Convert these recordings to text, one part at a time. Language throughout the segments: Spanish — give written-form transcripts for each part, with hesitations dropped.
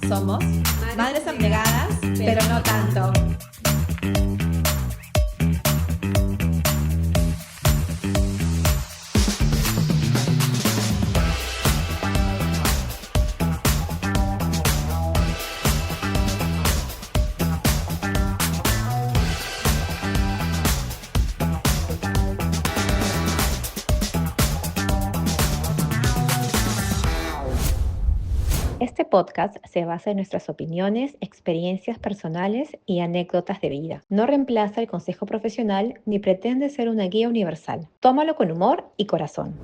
Somos madres abnegadas, pero no tanto. Este podcast se basa en nuestras opiniones, experiencias personales y anécdotas de vida. No reemplaza el consejo profesional ni pretende ser una guía universal. Tómalo con humor y corazón.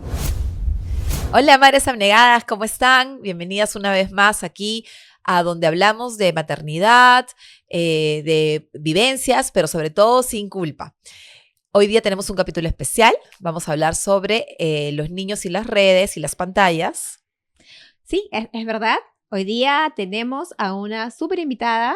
Hola, madres abnegadas, ¿cómo están? Bienvenidas una vez más aquí a donde hablamos de maternidad, de vivencias, pero sobre todo sin culpa. Hoy día tenemos un capítulo especial. Vamos a hablar sobre los niños y las redes y las pantallas. Sí, es verdad. Hoy día tenemos a una súper invitada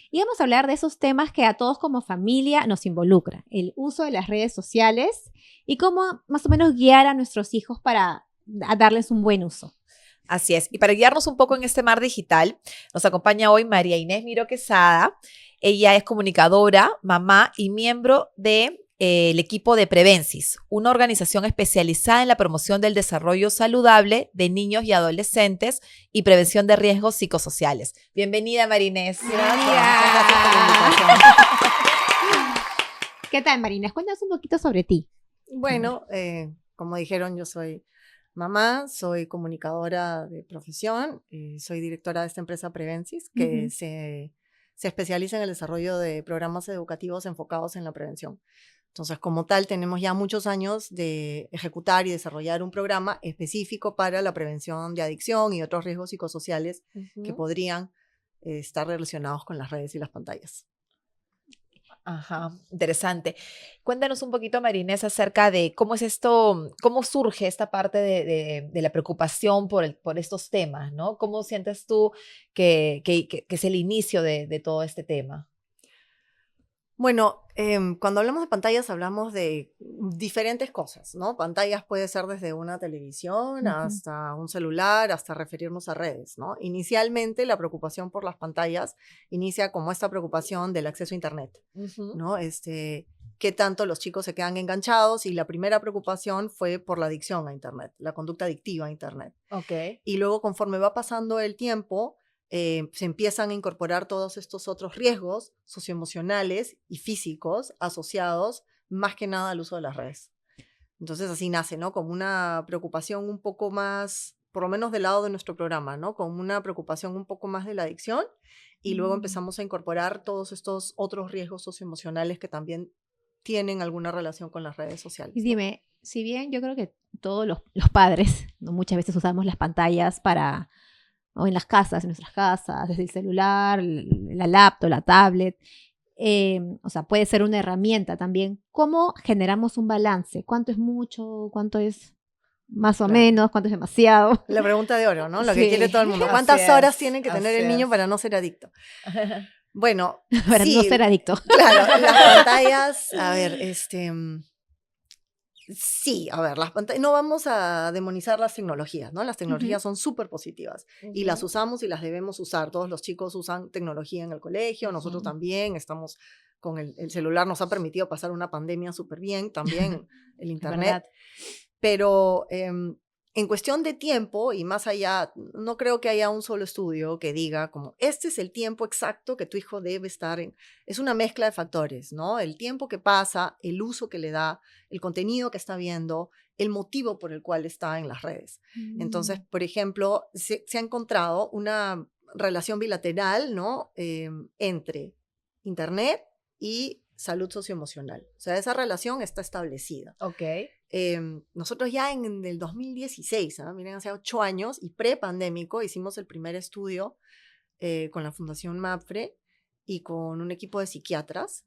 y vamos a hablar de esos temas que a todos como familia nos involucran. El uso de las redes sociales y cómo más o menos guiar a nuestros hijos para darles un buen uso. Así es. Y para guiarnos un poco en este mar digital, nos acompaña hoy María Inés Miro Quesada. Ella es comunicadora, mamá y miembro de el equipo de Prevencis, una organización especializada en la promoción del desarrollo saludable de niños y adolescentes y prevención de riesgos psicosociales. Bienvenida, María Inés. Gracias por la invitación. ¿Qué tal, María Inés? Cuéntanos un poquito sobre ti. Bueno, como dijeron, yo soy mamá, soy comunicadora de profesión, soy directora de esta empresa Prevencis, que se especializa en el desarrollo de programas educativos enfocados en la prevención. Entonces, como tal, tenemos ya muchos años de ejecutar y desarrollar un programa específico para la prevención de adicción y otros riesgos psicosociales que podrían estar relacionados con las redes y las pantallas. Ajá, interesante. Cuéntanos un poquito, María Inés, acerca de cómo es esto, cómo surge esta parte de la preocupación por estos temas, ¿no? ¿Cómo sientes tú que es el inicio de todo este tema? Bueno, cuando hablamos de pantallas hablamos de diferentes cosas, ¿no? Pantallas puede ser desde una televisión hasta un celular, hasta referirnos a redes, ¿no? Inicialmente la preocupación por las pantallas inicia como esta preocupación del acceso a Internet, ¿no? Qué tanto los chicos se quedan enganchados y la primera preocupación fue por la adicción a Internet, la conducta adictiva a Internet. Okay. Y luego conforme va pasando el tiempo, se empiezan a incorporar todos estos otros riesgos socioemocionales y físicos asociados más que nada al uso de las redes. Entonces así nace, ¿no? Como una preocupación un poco más, por lo menos del lado de nuestro programa, ¿no? Como una preocupación un poco más de la adicción y luego empezamos a incorporar todos estos otros riesgos socioemocionales que también tienen alguna relación con las redes sociales, Y ¿no? dime, si bien yo creo que todos los padres, ¿no? Muchas veces usamos las pantallas o en las casas, en nuestras casas, desde el celular, la laptop, la tablet. O sea, puede ser una herramienta también. ¿Cómo generamos un balance? ¿Cuánto es mucho? ¿Cuánto es más o menos? ¿Cuánto es demasiado? La pregunta de oro, ¿no? Lo Sí. que quiere todo el mundo. Así ¿Cuántas es, horas tiene que tener así el niño es. para no ser adicto? Bueno, Para no sí, ser adicto. claro, las pantallas, a ver, sí, a ver, las pantallas, no vamos a demonizar las tecnologías, ¿no? Las tecnologías son súper positivas y las usamos y las debemos usar. Todos los chicos usan tecnología en el colegio, nosotros también estamos con el celular, nos ha permitido pasar una pandemia súper bien, también el internet. Pero en cuestión de tiempo y más allá, no creo que haya un solo estudio que diga como este es el tiempo exacto que tu hijo debe estar en. Es una mezcla de factores, ¿no? El tiempo que pasa, el uso que le da, el contenido que está viendo, el motivo por el cual está en las redes. Entonces, por ejemplo, se ha encontrado una relación bilateral, ¿no? Entre Internet y salud socioemocional. O sea, esa relación está establecida. Ok. Nosotros ya en el 2016, miren, hace 8 años y prepandémico, hicimos el primer estudio con la Fundación MAPFRE y con un equipo de psiquiatras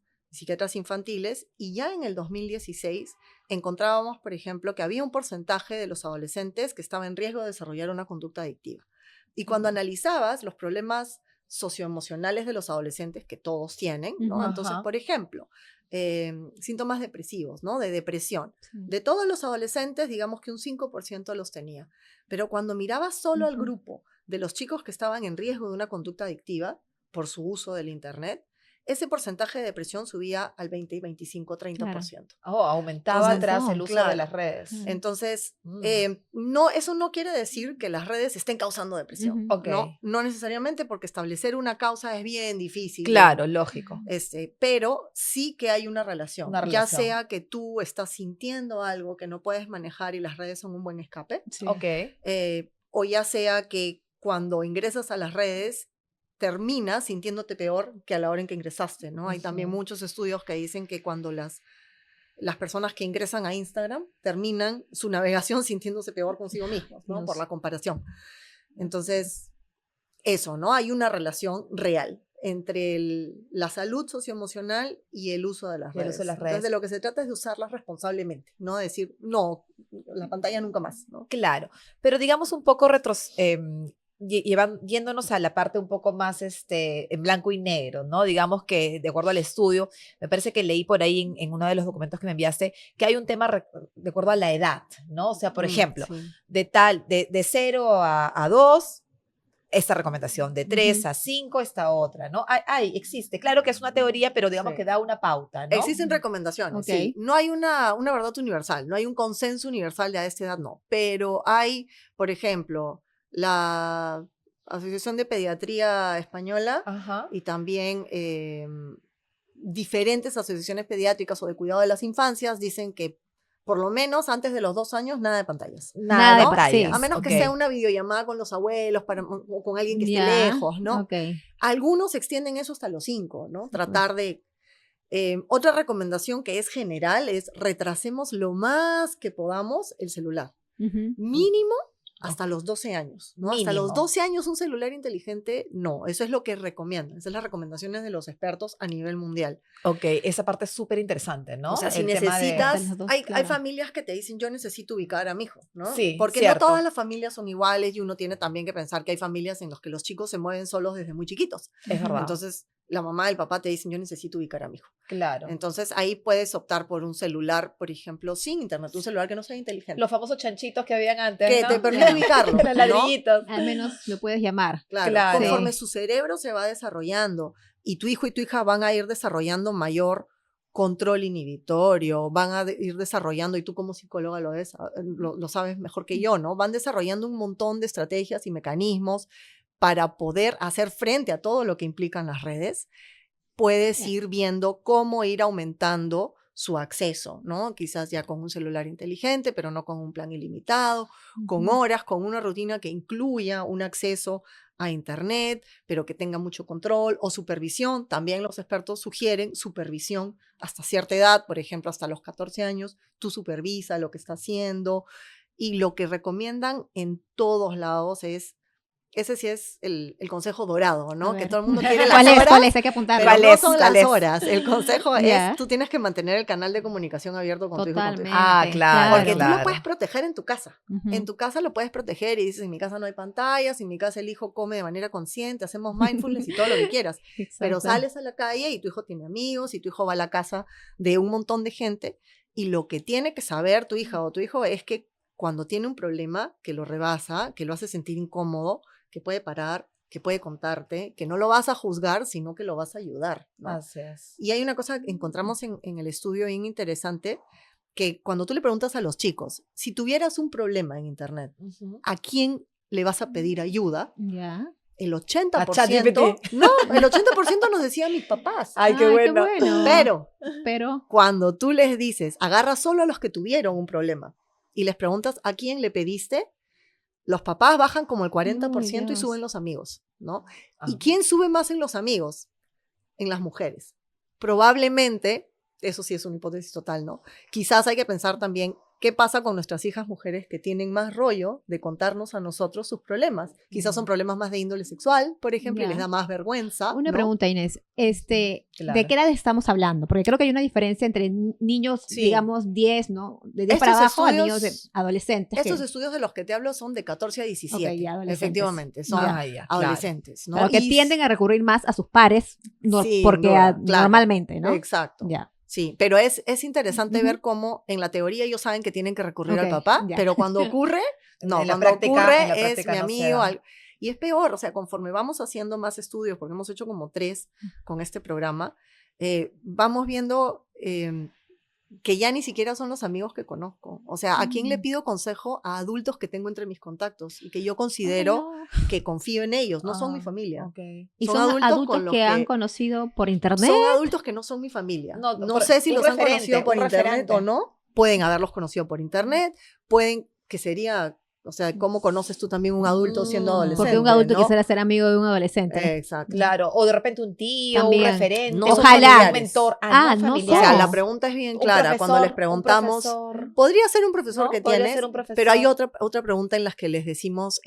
infantiles, y ya en el 2016 encontrábamos, por ejemplo, que había un porcentaje de los adolescentes que estaba en riesgo de desarrollar una conducta adictiva. Y cuando analizabas los problemas socioemocionales de los adolescentes, que todos tienen, ¿no? Entonces, por ejemplo, síntomas depresivos, ¿no? De depresión. De todos los adolescentes, digamos que un 5% los tenía. Pero cuando mirabas solo al grupo de los chicos que estaban en riesgo de una conducta adictiva por su uso del Internet, ese porcentaje de depresión subía al 20, 25, 30%. Oh, aumentaba Entonces, tras el uso claro. de las redes. Entonces, Mm. no, eso no quiere decir que las redes estén causando depresión. Ujú. Ok. No necesariamente, porque establecer una causa es bien difícil. Claro, lógico. Pero sí que hay una relación. Una Ya relación. sea que tú estás sintiendo algo que no puedes manejar y las redes son un buen escape, Sí. Ok. o ya sea que cuando ingresas a las redes terminas sintiéndote peor que a la hora en que ingresaste, ¿no? Hay también Ujú. muchos estudios que dicen que cuando las personas que ingresan a Instagram terminan su navegación sintiéndose peor consigo mismos, ¿no? Dios. Por la comparación. Entonces, eso, ¿no? Hay una relación real entre la salud socioemocional y el uso de las Y el redes. uso de las Entonces, redes. de lo que se trata es de usarlas responsablemente, no decir, no, la pantalla nunca más, ¿no? Claro, pero digamos un poco yéndonos a la parte un poco más en blanco y negro, ¿no? Digamos que de acuerdo al estudio, me parece que leí por ahí en uno de los documentos que me enviaste, que hay un tema de acuerdo a la edad, ¿no? O sea, por ejemplo, Sí. de 0 a 2, esta recomendación, de 3 Ujú. a 5, esta otra, ¿no? Existe, claro que es una teoría, pero digamos Sí. que da una pauta, ¿no? Existen recomendaciones, Ok. sí. No hay una verdad universal, no hay un consenso universal de a esta edad, no. Pero hay, por ejemplo, la Asociación de Pediatría Española Ajá. y también diferentes asociaciones pediátricas o de cuidado de las infancias dicen que por lo menos antes de los 2 años nada de pantallas. Nada de ¿no? pantallas. A menos ok. que sea una videollamada con los abuelos o con alguien que esté Ya, lejos, ¿no? Ok. Algunos extienden eso hasta los 5, ¿no? pues. Tratar de... otra recomendación que es general es retrasemos lo más que podamos el celular. Ujú. Mínimo hasta los 12 años, ¿no? Hasta los Mínimo. 12 años un celular inteligente, no. Eso es lo que recomiendan. Esas son las recomendaciones de los expertos a nivel mundial. Ok, esa parte es súper interesante, ¿no? O sea, si El tema de- necesitas, Hasta los dos, hay claro. familias que te dicen, yo necesito ubicar a mi hijo, ¿no? Sí, Porque cierto. no todas las familias son iguales y uno tiene también que pensar que hay familias en las que los chicos se mueven solos desde muy chiquitos. Es verdad. Entonces, la mamá y el papá te dicen, yo necesito ubicar a mi hijo. Claro. Entonces, ahí puedes optar por un celular, por ejemplo, sin internet, un celular que no sea inteligente. Los famosos chanchitos que habían antes, que ¿no? te permite ubicarlo, Los ¿no? ladrillitos. Al menos lo puedes llamar. Claro, Claro. conforme Sí. su cerebro se va desarrollando y tu hijo y tu hija van a ir desarrollando mayor control inhibitorio, van a ir desarrollando, y tú como psicóloga lo sabes mejor que yo, ¿no? Van desarrollando un montón de estrategias y mecanismos para poder hacer frente a todo lo que implican las redes. Puedes ir viendo cómo ir aumentando su acceso, ¿no? Quizás ya con un celular inteligente, pero no con un plan ilimitado, con Ujú. horas, con una rutina que incluya un acceso a Internet, pero que tenga mucho control o supervisión. También los expertos sugieren supervisión hasta cierta edad, por ejemplo, hasta los 14 años, tú supervisa lo que está haciendo, y lo que recomiendan en todos lados es, ese sí es el consejo dorado, A ¿no? Que ver. todo el mundo quiere las ¿Cuál es? horas, ¿Cuál es? Hay que apuntarlo. pero ¿Cuál no es? son ¿Cuál las es? horas. El consejo Ya. es, tú tienes que mantener el canal de comunicación abierto con tu hijo, con tu hija. Ah, claro, Porque tú claro. lo puedes proteger en tu casa. Ujú. En tu casa lo puedes proteger y dices, en mi casa no hay pantallas, en mi casa el hijo come de manera consciente, hacemos mindfulness y todo lo que quieras. Pero Exacto. sales a la calle y tu hijo tiene amigos y tu hijo va a la casa de un montón de gente, y lo que tiene que saber tu hija o tu hijo es que cuando tiene un problema que lo rebasa, que lo hace sentir incómodo, que puede parar, que puede contarte, que no lo vas a juzgar, sino que lo vas a ayudar, ¿no? Así es. Y hay una cosa que encontramos en el estudio bien interesante, que cuando tú le preguntas a los chicos, si tuvieras un problema en Internet, Ujú. ¿a quién le vas a pedir ayuda? Ya. El A 80%, ChatGPT. no, el 80% nos decía mis papás. Ay, qué bueno. Pero cuando tú les dices, agarra solo a los que tuvieron un problema y les preguntas a quién le pediste, los papás bajan como el 40% y Dios. suben los amigos, ¿no? Ah. ¿Y quién sube más en los amigos? En las mujeres. Probablemente, eso sí es una hipótesis total, ¿no? Quizás hay que pensar también qué pasa con nuestras hijas mujeres que tienen más rollo de contarnos a nosotros sus problemas. Quizás son problemas más de índole sexual, por ejemplo, y Ya. les da más vergüenza. Una ¿no? pregunta, Inés. Claro. ¿De qué edad estamos hablando? Porque creo que hay una diferencia entre niños, Sí. digamos, 10, ¿no? De 10 Estos para abajo a estudios- niños adolescentes. Estos que- estudios de los que te hablo son de 14 a 17. Ok, ya, adolescentes. Efectivamente, son Ah, ya, claro. adolescentes, ¿no? pero que Y- tienden a recurrir más a sus pares, Sin porque duda, claro. normalmente, ¿no? Exacto. Ya. Sí, pero es interesante Ujú. ver cómo en la teoría ellos saben que tienen que recurrir al Ok, papá, ya. pero cuando ocurre, no, En la cuando práctica- ocurre en la es práctica mi no se amigo. da. Y es peor, o sea, conforme vamos haciendo más estudios, porque hemos hecho como 3 con este programa, vamos viendo que ya ni siquiera son los amigos que conozco. O sea, ¿a quién le pido consejo? A adultos que tengo entre mis contactos y que yo considero que confío en ellos, no son mi familia. Okay. ¿Y son adultos que han conocido por internet? Son adultos que no son mi familia. No sé si los han conocido por internet o no. Pueden haberlos conocido por internet, que sería... O sea, ¿cómo conoces tú también un adulto siendo adolescente? Porque un adulto ¿no? quisiera ser amigo de un adolescente. Exacto. Claro, o de repente un tío, También. un referente, No ojalá. un mentor. No familiares. O sea, la pregunta es bien clara. Cuando les preguntamos, podría ser un profesor ¿no? que Podría tienes, ser un profesor. pero hay otra pregunta en la que les decimos,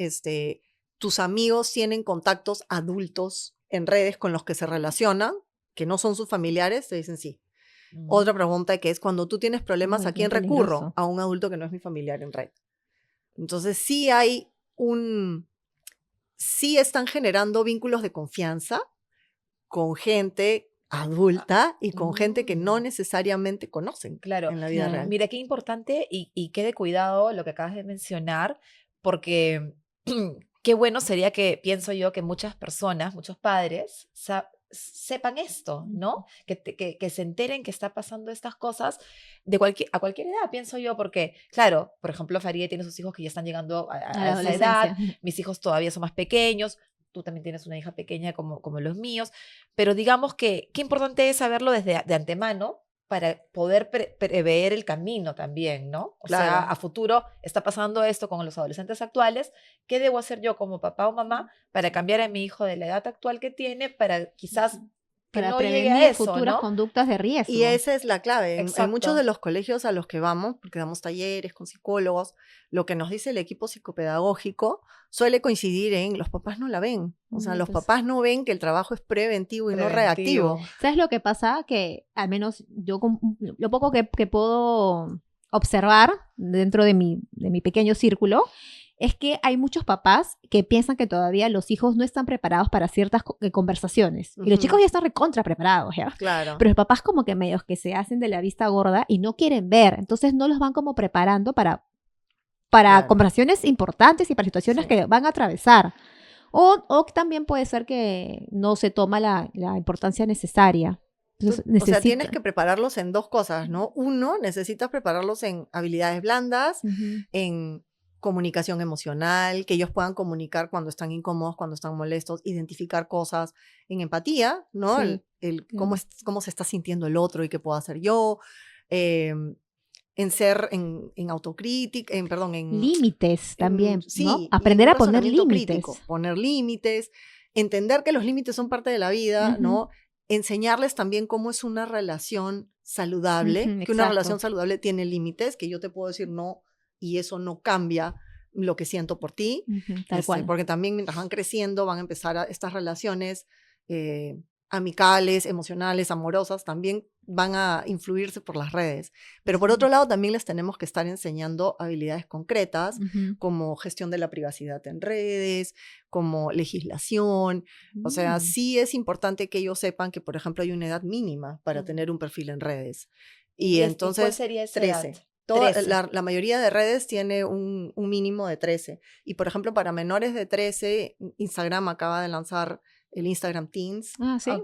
tus amigos tienen contactos adultos en redes con los que se relacionan, que no son sus familiares, te dicen sí. Otra pregunta que es, cuando tú tienes problemas, ¿a quién recurro? A un adulto que no es mi familiar en red. Entonces sí sí están generando vínculos de confianza con gente adulta y con gente que no necesariamente conocen en la vida real. Mira, qué importante y qué de cuidado lo que acabas de mencionar, porque qué bueno sería que, pienso yo, que muchas personas, muchos padres, sepan esto, ¿no? Que se enteren que está pasando estas cosas a cualquier edad, pienso yo, porque, claro, por ejemplo, Farideh tiene sus hijos que ya están llegando a esa edad, mis hijos todavía son más pequeños, tú también tienes una hija pequeña como los míos, pero digamos que qué importante es saberlo de antemano para poder prever el camino también, ¿no? O sea, a futuro está pasando esto con los adolescentes actuales. ¿Qué debo hacer yo como papá o mamá para cambiar a mi hijo de la edad actual que tiene para quizás que para no prevenir llegue a eso, futuras ¿no? conductas de riesgo? Y esa es la clave. En muchos Exacto. de los colegios a los que vamos, porque damos talleres con psicólogos, lo que nos dice el equipo psicopedagógico suele coincidir en los papás no la ven. O sea, los papás no ven que el trabajo es preventivo y no reactivo. ¿Sabes lo que pasa? Que al menos yo, lo poco que puedo observar dentro de mi pequeño círculo, es que hay muchos papás que piensan que todavía los hijos no están preparados para ciertas conversaciones. Y los chicos ya están recontra preparados, ¿ya? Claro. Pero los papás como que medios que se hacen de la vista gorda y no quieren ver. Entonces no los van como preparando para conversaciones importantes y para situaciones que van a atravesar. O también puede ser que no se toma la importancia necesaria. O sea, tienes que prepararlos en 2 cosas, ¿no? Uno, necesitas prepararlos en habilidades blandas, en comunicación emocional, que ellos puedan comunicar cuando están incómodos, cuando están molestos, identificar cosas, en empatía, ¿no? Sí. Cómo se está sintiendo el otro y qué puedo hacer yo, en autocrítica, en límites también, sí, ¿no? Aprender a poner límites. Crítico, poner límites, entender que los límites son parte de la vida, ¿no? Enseñarles también cómo es una relación saludable, que una relación saludable tiene límites, que yo te puedo decir no, y eso no cambia lo que siento por ti, tal cual. Porque también mientras van creciendo van a empezar estas relaciones amicales, emocionales, amorosas, también van a influirse por las redes. Pero por otro lado también les tenemos que estar enseñando habilidades concretas, como gestión de la privacidad en redes, como legislación. O sea, sí es importante que ellos sepan que, por ejemplo, hay una edad mínima para tener un perfil en redes. Y entonces, ¿cuál sería esa 13. edad? La mayoría de redes tiene un mínimo de 13. Y, por ejemplo, para menores de 13, Instagram acaba de lanzar el Instagram Teens,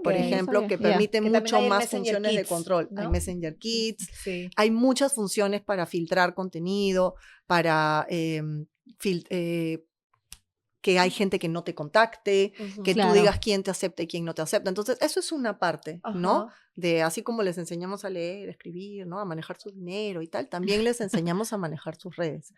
por ejemplo, que permite mucho más funciones de control. ¿No? Hay Messenger Kids, hay muchas funciones para filtrar contenido, para que hay gente que no te contacte, que tú digas quién te acepta y quién no te acepta. Entonces, eso es una parte, ¿no? De así como les enseñamos a leer, a escribir, ¿no? A manejar su dinero y tal, también les enseñamos a manejar sus redes.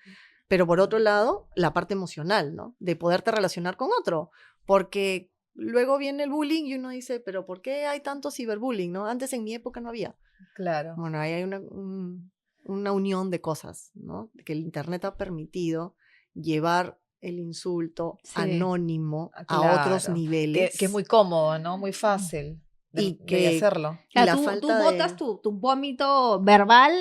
Pero por otro lado, la parte emocional, ¿no? De poderte relacionar con otro, porque luego viene el bullying y uno dice, pero ¿por qué hay tanto ciberbullying, no? Antes en mi época no había. Claro. Bueno, ahí hay una unión de cosas, ¿no? Que el internet ha permitido llevar el insulto anónimo a otros niveles. Que es muy cómodo, ¿no? Muy fácil de hacerlo. Claro, tú botas tu vómito verbal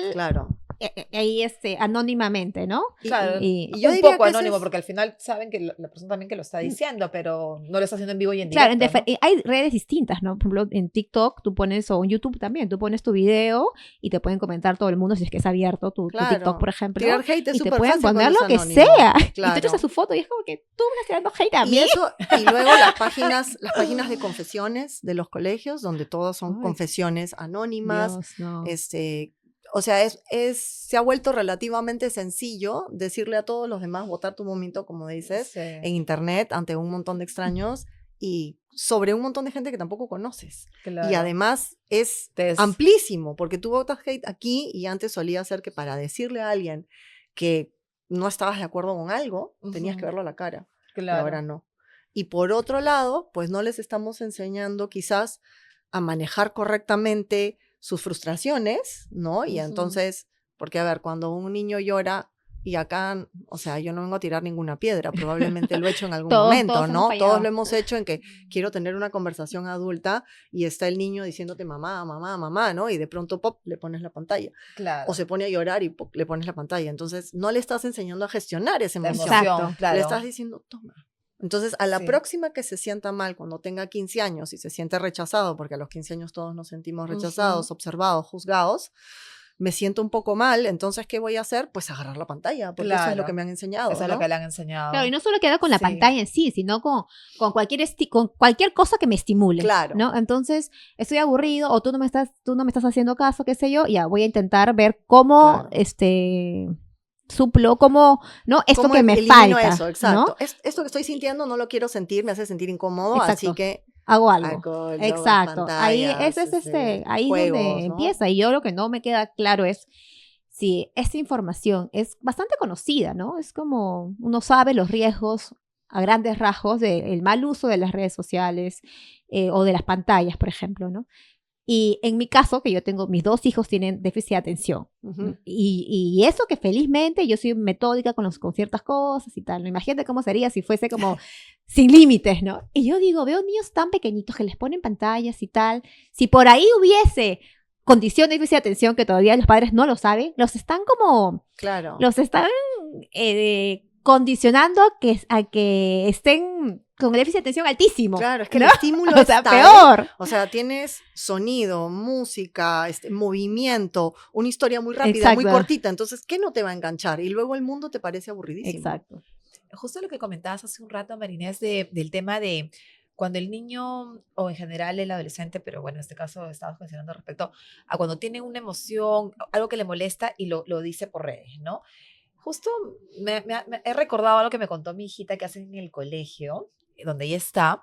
ahí anónimamente, ¿no? Claro, Y yo un diría poco que ese anónimo, es- porque al final saben que la persona también que lo está diciendo, pero no lo está haciendo en vivo y en claro, directo, ¿no? hay redes distintas, ¿no? Por ejemplo, en TikTok tú pones, o en YouTube también, tú pones tu video y te pueden comentar todo el mundo si es que es abierto tu Claro. TikTok, por ejemplo. Tirar hate es Y te súper pueden fácil cuando poner es lo que anónimo. sea. Y tú Claro. echas a su foto y es como que tú me estás tirando hate a mí. Y luego las páginas de confesiones de los colegios, donde todas son Ay. confesiones anónimas. Dios, no. O sea, se ha vuelto relativamente sencillo decirle a todos los demás, votar tu momento, como dices, Sí. en internet ante un montón de extraños y sobre un montón de gente que tampoco conoces. Y Claro. además es amplísimo, porque tú votas hate aquí y antes solía ser que para decirle a alguien que no estabas de acuerdo con algo, tenías que Ujú. verlo a la cara. Pero Claro. ahora no. Y por otro lado, pues no les estamos enseñando quizás a manejar correctamente sus frustraciones, ¿no? Y Ujú. entonces, porque a ver, cuando un niño llora, y acá, o sea, yo no vengo a tirar ninguna piedra, probablemente lo he hecho en algún Todos momento, hemos ¿no? fallado. Todos lo hemos hecho en que quiero tener una conversación adulta y está el niño diciéndote mamá, mamá, mamá, ¿no? Y de pronto, pop, le pones la pantalla. Claro. O se pone a llorar y pop, le pones la pantalla. Entonces, no le estás enseñando a gestionar esa La emoción. emoción, Exacto. claro. Le estás diciendo, toma. Entonces, a la Sí. próxima que se sienta mal, cuando tenga 15 años y se siente rechazado, porque a los 15 años todos nos sentimos rechazados, observados, juzgados, me siento un poco mal, entonces, ¿qué voy a hacer? Pues agarrar la pantalla, porque eso es lo Claro. que me han enseñado, Eso es ¿no? lo que le han enseñado. Claro, y no solo queda con la Sí. pantalla en sí, sino con con cualquier cosa que me estimule. Claro. ¿No? Entonces, estoy aburrido o tú no me estás haciendo caso, qué sé yo, ya voy a intentar ver cómo Claro. suplo, cómo, ¿no? Esto ¿Cómo que me elimino falta, eso? Exacto. ¿no? Esto que estoy sintiendo no lo quiero sentir, me hace sentir incómodo, Exacto. así que Hago algo. alcohol, drogas, Exacto. Ahí pantallas, ese es ahí juegos, donde ¿no? empieza. Y yo lo que no me queda claro es si esta información es bastante conocida, ¿no? Es como uno sabe los riesgos a grandes rasgos del mal uso de las redes sociales o de las pantallas, por ejemplo, ¿no? Y en mi caso, que yo tengo, mis 2 hijos tienen déficit de atención. Ujú. Y eso que felizmente yo soy metódica con ciertas cosas y tal. ¿No? Imagínate cómo sería si fuese como sin límites, ¿no? Y yo digo, veo niños tan pequeñitos que les ponen pantallas y tal. Si por ahí hubiese condición de déficit de atención que todavía los padres no lo saben, los están Claro. condicionando a que estén con déficit de atención altísimo. Claro, es que ¿no? el estímulo O sea, está peor. O sea, tienes sonido, música, movimiento, una historia muy rápida, Exacto. muy cortita. Entonces, ¿qué no te va a enganchar? Y luego el mundo te parece aburridísimo. Exacto. Justo lo que comentabas hace un rato, Marinés, del tema de cuando el niño, o en general el adolescente, pero bueno, en este caso estamos considerando respecto a cuando tiene una emoción, algo que le molesta y lo dice por redes, ¿no? Justo he recordado algo que me contó mi hijita que hacen en el colegio, donde ella está,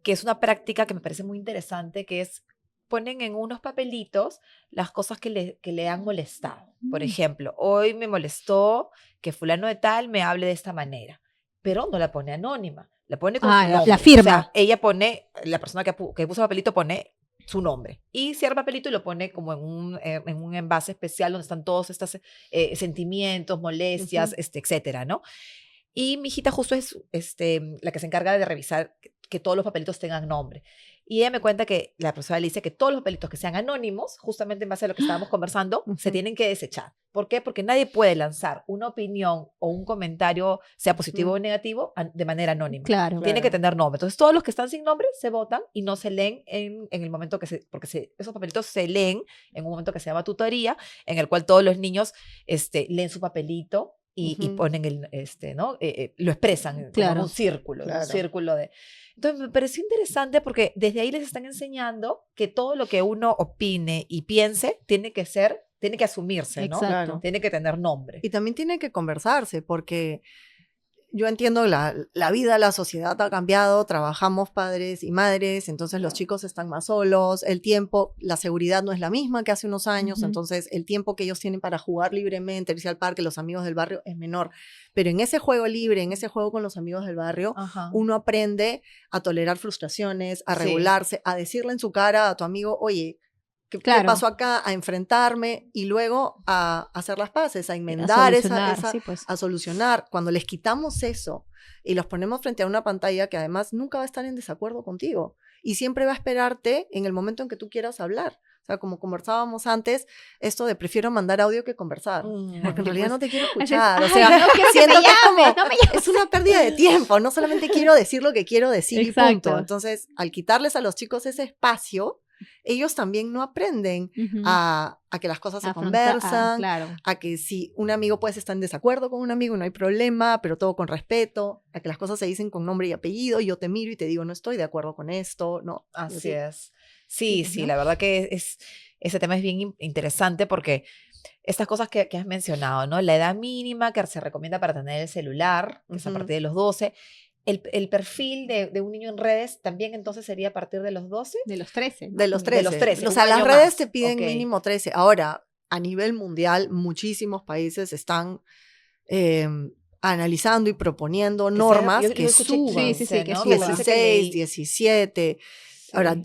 que es una práctica que me parece muy interesante, que es ponen en unos papelitos las cosas que le han molestado. Por ejemplo, hoy me molestó que fulano de tal me hable de esta manera, pero no la pone anónima, la pone con su La nombre. firma. O sea, ella pone, la persona que puso el papelito pone su nombre y cierra el papelito y lo pone como en un envase especial donde están todos estos sentimientos, molestias, etcétera, ¿no? Y mi hijita justo es la que se encarga de revisar que todos los papelitos tengan nombre. Y ella me cuenta que la profesora le dice que todos los papelitos que sean anónimos, justamente en base a lo que estábamos conversando, se tienen que desechar. ¿Por qué? Porque nadie puede lanzar una opinión o un comentario, sea positivo o negativo, de manera anónima. Claro. Tiene que tener nombre. Entonces, todos los que están sin nombre se votan y no se leen en el momento porque esos papelitos se leen en un momento que se llama tutoría, en el cual todos los niños leen su papelito y ponen ¿no? Lo expresan como en un círculo, Claro. un círculo de... Entonces me pareció interesante porque desde ahí les están enseñando que todo lo que uno opine y piense tiene que asumirse, ¿no? Exacto. Tiene que tener nombre. Y también tiene que conversarse, porque yo entiendo la vida, la sociedad ha cambiado, trabajamos padres y madres, entonces los chicos están más solos, el tiempo, la seguridad no es la misma que hace unos años, entonces el tiempo que ellos tienen para jugar libremente, irse al parque, los amigos del barrio, es menor. Pero en ese juego libre, en ese juego con los amigos del barrio, uno aprende a tolerar frustraciones, a regularse, a decirle en su cara a tu amigo, oye, ¿qué pasó acá? A enfrentarme y luego a hacer las paces, a enmendar, a solucionar. Cuando les quitamos eso y los ponemos frente a una pantalla que además nunca va a estar en desacuerdo contigo y siempre va a esperarte en el momento en que tú quieras hablar. sea, como conversábamos antes, esto de prefiero mandar audio que conversar, porque en realidad no te quiero escuchar. O sea, no quiero que siento me que es como, llames, no me llames. es una pérdida de tiempo, no solamente quiero decir lo que quiero decir y Exacto. punto. Entonces, al quitarles a los chicos ese espacio, ellos también no aprenden a que las cosas se conversan, claro. a que si un amigo puede estar en desacuerdo con un amigo y no hay problema, pero todo con respeto, a que las cosas se dicen con nombre y apellido, y yo te miro y te digo, no estoy de acuerdo con esto, ¿no? Así es. Sí, la verdad que ese tema es bien interesante porque estas cosas que has mencionado, ¿no? La edad mínima que se recomienda para tener el celular, que es a partir de los 12. El perfil de un niño en redes también entonces sería a partir de los 12. De los 13. ¿no? De los 13. De los 13, O sea, un las año redes más. te piden mínimo 13. Ahora, a nivel mundial, muchísimos países están analizando y proponiendo normas yo que escuché suban. Sí, que ¿no? suban. 16, 17. Sí. Ahora,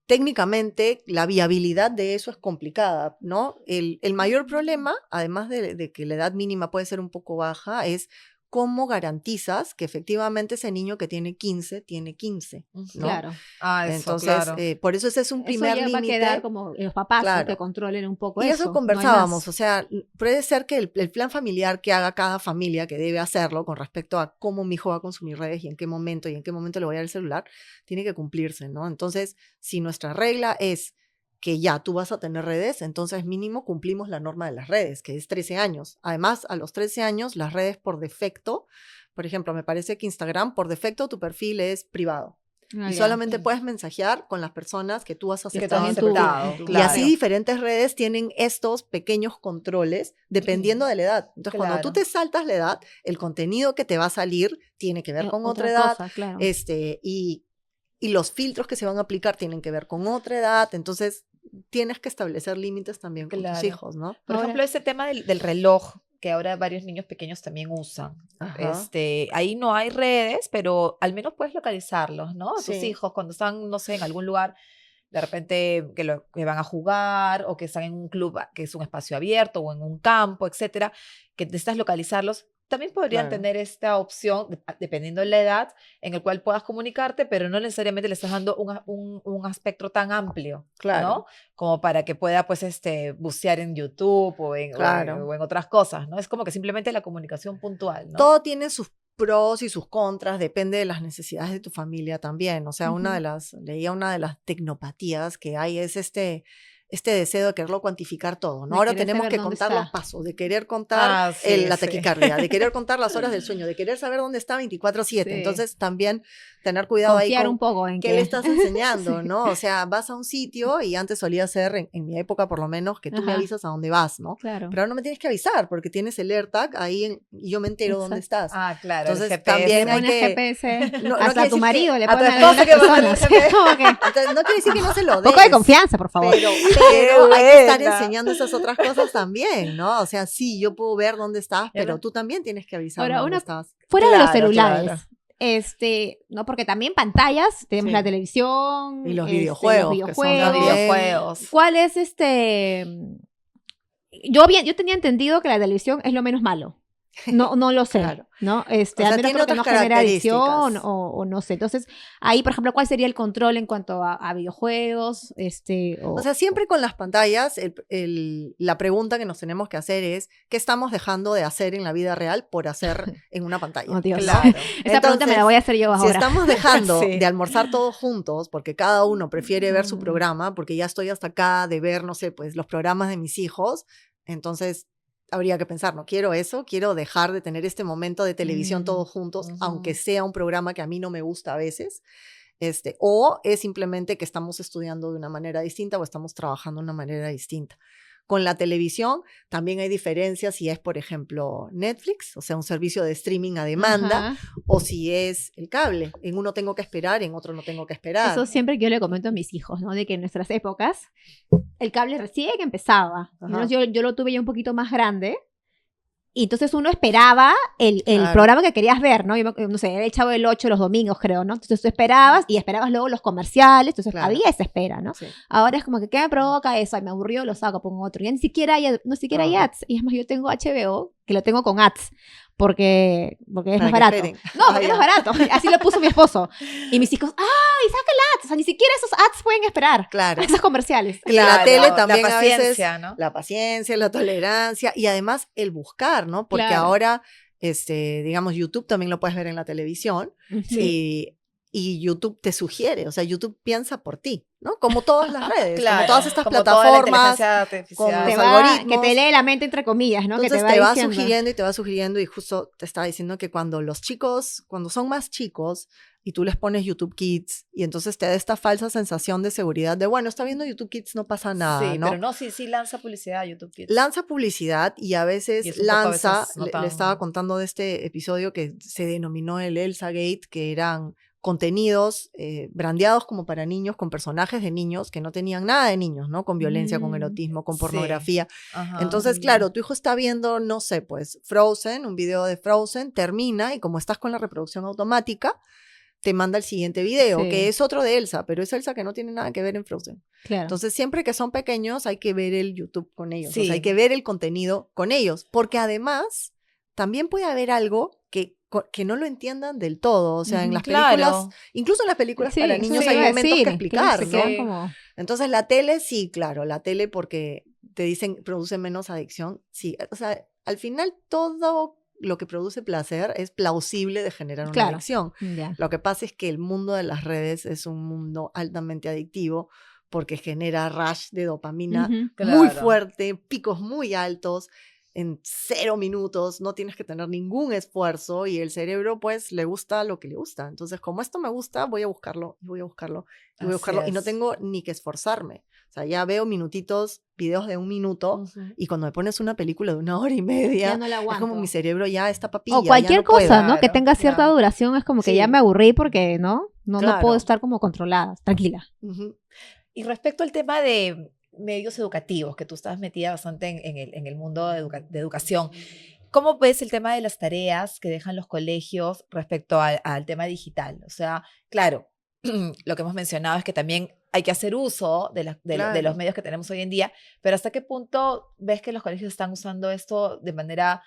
técnicamente, la viabilidad de eso es complicada, ¿no? El mayor problema, además de que la edad mínima puede ser un poco baja, es cómo garantizas que efectivamente ese niño que tiene 15, tiene 15, ¿no? Claro. Entonces, claro. Por eso ese es un primer eso ya va a límite. quedar como los papás, ¿no? Claro. Que controlen un poco Y eso. eso no hay conversábamos, más. o sea, puede ser que el plan familiar que haga cada familia, que debe hacerlo con respecto a cómo mi hijo va a consumir redes y en qué momento le voy a dar el celular, tiene que cumplirse, ¿no? Entonces, si nuestra regla es que ya tú vas a tener redes, entonces mínimo cumplimos la norma de las redes, que es 13 años. Además, a los 13 años, las redes por defecto, por ejemplo, me parece que Instagram, por defecto, tu perfil es privado. Ah, Y ya. solamente puedes mensajear con las personas que tú has Que aceptado en tú has ese perfil. aceptado, Y claro. así diferentes redes tienen estos pequeños controles dependiendo de la edad. Entonces, cuando tú Claro. te saltas la edad, el contenido que te va a salir tiene que ver con otra edad. cosa, claro. Y los filtros que se van a aplicar tienen que ver con otra edad. Entonces, tienes que establecer límites también con tus Claro. hijos, ¿no? Por ejemplo, ese tema del reloj, que ahora varios niños pequeños también usan. Ajá. Ahí no hay redes, pero al menos puedes localizarlos, ¿no? A tus Sí. hijos cuando están, no sé, en algún lugar, de repente que van a jugar o que están en un club que es un espacio abierto o en un campo, etcétera, que necesitas localizarlos. También podrían Claro. tener esta opción, dependiendo de la edad, en el cual puedas comunicarte, pero no necesariamente le estás dando un espectro tan amplio, Claro. ¿no? Como para que pueda, pues, bucear en YouTube Claro. o en otras cosas, ¿no? Es como que simplemente la comunicación puntual, ¿no? Todo tiene sus pros y sus contras, depende de las necesidades de tu familia también. O sea, leía una de las tecnopatías que hay es este deseo de quererlo cuantificar todo, ¿no? De Ahora querer tenemos saber que dónde contar está. los pasos, de querer contar la taquicardia, de querer contar las horas del sueño, de querer saber dónde está 24/7. Sí. Entonces, también tener cuidado Confiar ahí con un poco en qué que le estás enseñando, Sí. ¿no? O sea, vas a un sitio y antes solía ser, en mi época por lo menos, que tú me Ajá. avisas a dónde vas, ¿no? Claro. Pero ahora no me tienes que avisar porque tienes el AirTag ahí y yo me entero dónde estás. Ah, claro. Entonces, el GPS. también Le hay pones que- GPS, No hasta quiere a tu decir marido le a tu ponen esposa algunas que ponga personas. el GPS. Como que, Entonces, no quiere decir que no se lo un des. poco de confianza, por favor. Pero hay que estar buena. enseñando esas otras cosas también, ¿no? O sea, sí, yo puedo ver dónde estás, pero Ahora- tú también tienes que avisarme Ahora, dónde una- estás. Fuera de los Claro, celulares. claro. No, porque también pantallas, tenemos Sí. la televisión Y los los videojuegos, que son Los también- videojuegos. ¿Cuál es yo tenía entendido que la televisión es lo menos malo. No lo sé, Claro. ¿no? sea, Al menos tiene creo que otras no genera adicción características. o no sé. Entonces, ahí, por ejemplo, ¿cuál sería el control en cuanto a videojuegos? O sea, siempre con las pantallas, la pregunta que nos tenemos que hacer es, ¿qué estamos dejando de hacer en la vida real por hacer en una pantalla? Oh, Dios. Claro. Esa pregunta me la voy a hacer yo Si ahora. estamos dejando Sí. de almorzar todos juntos, porque cada uno prefiere ver su Mm. programa, porque ya estoy hasta acá de ver, no sé, pues los programas de mis hijos, entonces habría que pensar, no quiero eso, quiero dejar de tener este momento de televisión todos juntos, Ujú. aunque sea un programa que a mí no me gusta a veces, o es simplemente que estamos estudiando de una manera distinta o estamos trabajando de una manera distinta. Con la televisión también hay diferencias si es, por ejemplo, Netflix, o sea, un servicio de streaming a demanda, Ajá. o si es el cable. En uno tengo que esperar, en otro no tengo que esperar. Eso siempre que yo le comento a mis hijos, ¿no? De que en nuestras épocas el cable recién empezaba. Ajá. Menos yo lo tuve ya un poquito más grande. Y entonces uno esperaba el Claro. programa que querías ver, ¿no? No sé, era el Chavo del 8 los domingos, creo, ¿no? Entonces tú esperabas y esperabas luego los comerciales. Entonces Claro. había esa espera, ¿no? Sí. Ahora es como que, ¿qué me provoca eso? Ay, me aburrió, lo saco, pongo otro. Ya ni siquiera hay Ajá. ads. Y es más, yo tengo HBO, que lo tengo con ads, porque es Para más que barato. esperen. No, porque es más barato. Así lo puso mi esposo. Y mis hijos, ¡ay, saca el ads! sea, ni siquiera esos ads pueden esperar. Claro. Esos comerciales. Y en la tele también la a veces paciencia, ¿no? la paciencia, la tolerancia y además el buscar, ¿no? Porque Claro. ahora, digamos, YouTube también lo puedes ver en la televisión y YouTube te sugiere, o sea, YouTube piensa por ti, ¿no? Como todas las redes, como todas estas como toda la plataformas. inteligencia artificial. con Te los va, algoritmos. que te lee la mente entre comillas, ¿no? Entonces que te va diciendo. sugiriendo y te va sugiriendo y justo te estaba diciendo que cuando los chicos, cuando son más chicos y tú les pones YouTube Kids y entonces te da esta falsa sensación de seguridad de, bueno, está viendo YouTube Kids, no pasa nada, Sí, ¿no? pero no, sí lanza publicidad a YouTube Kids. Lanza publicidad y a veces Y es un poco a veces no le tan- estaba contando de este episodio que se denominó el Elsa Gate, que eran contenidos brandeados como para niños, con personajes de niños que no tenían nada de niños, ¿no? Con violencia, con erotismo, con Sí. pornografía. Ajá. Entonces, claro, tu hijo está viendo, no sé, pues Frozen, un video de Frozen, termina y como estás con la reproducción automática, te manda el siguiente video, Sí. que es otro de Elsa, pero es Elsa que no tiene nada que ver en Frozen. Claro. Entonces, siempre que son pequeños hay que ver el YouTube con ellos, Sí. o sea, hay que ver el contenido con ellos, porque además también puede haber algo que no lo entiendan del todo, o sea, en las películas, Claro. incluso en las películas Sí, para eso niños te hay iba a momentos decir, que explicar, se ¿no? quedan Sí. como- Entonces, la tele, sí, claro, la tele porque te dicen produce menos adicción, sí, o sea, al final todo lo que produce placer es plausible de generar una Claro. adicción. Ya. Lo que pasa es que el mundo de las redes es un mundo altamente adictivo porque genera rush de dopamina Ujú. muy Claro. fuerte, picos muy altos, en 0 minutos, no tienes que tener ningún esfuerzo y el cerebro pues le gusta lo que le gusta. Entonces, como esto me gusta, voy a buscarlo, y voy a buscarlo, y voy a Así buscarlo y no es. tengo ni que esforzarme. O sea, ya veo minutitos, videos de 1 minuto Ujú. y cuando me pones una película de 1 hora y media, Ya no la es aguanto. como mi cerebro ya está papilla, O ya cualquier no puedo. cosa, ¿no? Que Claro, tenga cierta ya. duración, es como que ya Sí. me aburrí porque, ¿no? No Claro. puedo estar como controlada, tranquila. Ujú. Y respecto al tema de medios educativos, que tú estás metida bastante en el mundo de educación, ¿cómo ves el tema de las tareas que dejan los colegios respecto al tema digital? O sea, claro, lo que hemos mencionado es que también hay que hacer uso de los Claro. medios que tenemos hoy en día, pero ¿hasta qué punto ves que los colegios están usando esto de manera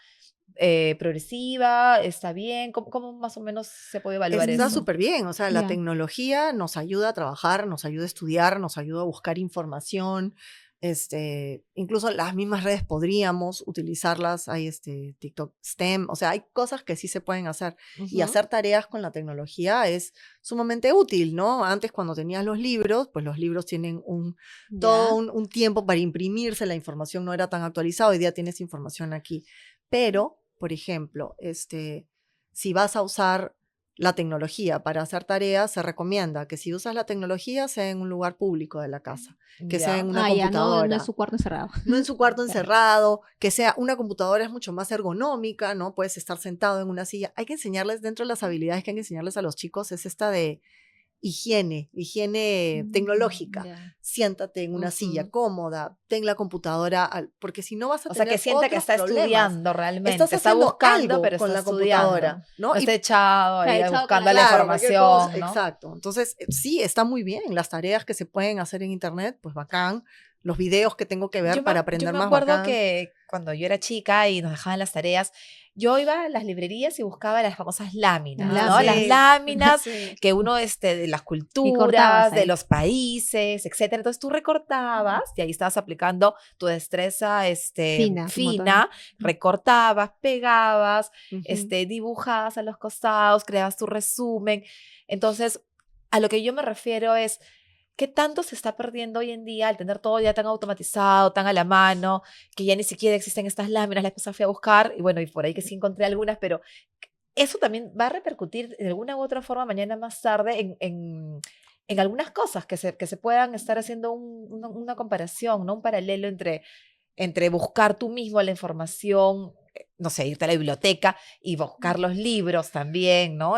progresiva? ¿Está bien? ¿Cómo más o menos se puede evaluar Está eso? súper bien, o sea, la Ya. tecnología nos ayuda a trabajar, nos ayuda a estudiar, nos ayuda a buscar información, incluso las mismas redes podríamos utilizarlas, hay TikTok STEM, o sea, hay cosas que sí se pueden hacer y Ujú. hacer tareas con la tecnología es sumamente útil, ¿no? Antes cuando tenías los libros, pues los libros tienen todo un tiempo para imprimirse, la información no era tan actualizada, hoy día tienes información aquí, pero, por ejemplo, si vas a usar la tecnología para hacer tareas, se recomienda que si usas la tecnología sea en un lugar público de la casa, que sea en una Ya, no, computadora. no es su cuarto encerrado. No en su cuarto encerrado, que sea una computadora es mucho más ergonómica, ¿no? Puedes estar sentado en una silla. Hay que enseñarles, dentro de las habilidades que hay que enseñarles a los chicos, es esta de higiene tecnológica. Ya. Siéntate en una silla Ujú. cómoda, ten la computadora, porque si no vas a O sea, tener que sienta que otros está problemas. estudiando realmente. Estás Está haciendo buscando, algo pero con está la computadora, estudiando. ¿no? No está echado ahí Está echado con buscando la- la Claro, cualquier información, cosa, ¿no? exacto. Entonces, sí, está muy bien. Las tareas que se pueden hacer en internet, pues bacán. Los videos que tengo que ver para aprender yo me más acuerdo bacán. que cuando yo era chica y nos dejaban las tareas, yo iba a las librerías y buscaba las famosas láminas, Las ¿no? Las sí. láminas Sí. que uno, de las culturas, cortabas de ahí. los países, etcétera. Entonces tú recortabas y ahí estabas aplicando tu destreza, Fina, fina, recortabas, pegabas, Ujú. dibujabas a los costados, creabas tu resumen. Entonces, a lo que yo me refiero es, ¿qué tanto se está perdiendo hoy en día al tener todo ya tan automatizado, tan a la mano, que ya ni siquiera existen estas láminas? La esposa fui a buscar y bueno, y por ahí que sí encontré algunas, pero eso también va a repercutir de alguna u otra forma mañana más tarde en algunas cosas que se puedan estar haciendo una comparación, ¿no? Un paralelo entre buscar tú mismo la información, no sé, irte a la biblioteca y buscar los libros también, ¿no?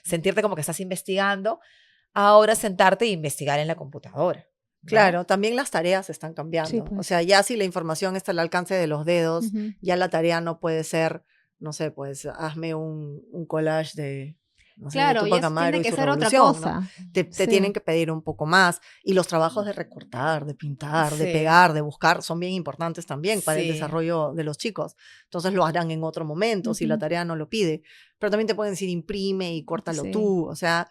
Sentirte como que estás investigando, ahora sentarte e investigar en la computadora. ¿no? Claro, también las tareas están cambiando. Sí, pues. O sea, ya si la información está al alcance de los dedos, Ujú. ya la tarea no puede ser, no sé, pues hazme un collage de, no sé, de Claro, Tupac ya Amaru tiene y que su ser otra revolución, ¿no? cosa. Te Sí. tienen que pedir un poco más. Y los trabajos de recortar, de pintar, de Sí. pegar, de buscar, son bien importantes también para el Sí. desarrollo de los chicos. Entonces lo harán en otro momento si la Ujú. tarea no lo pide. Pero también te pueden decir imprime y córtalo Sí. tú. O sea,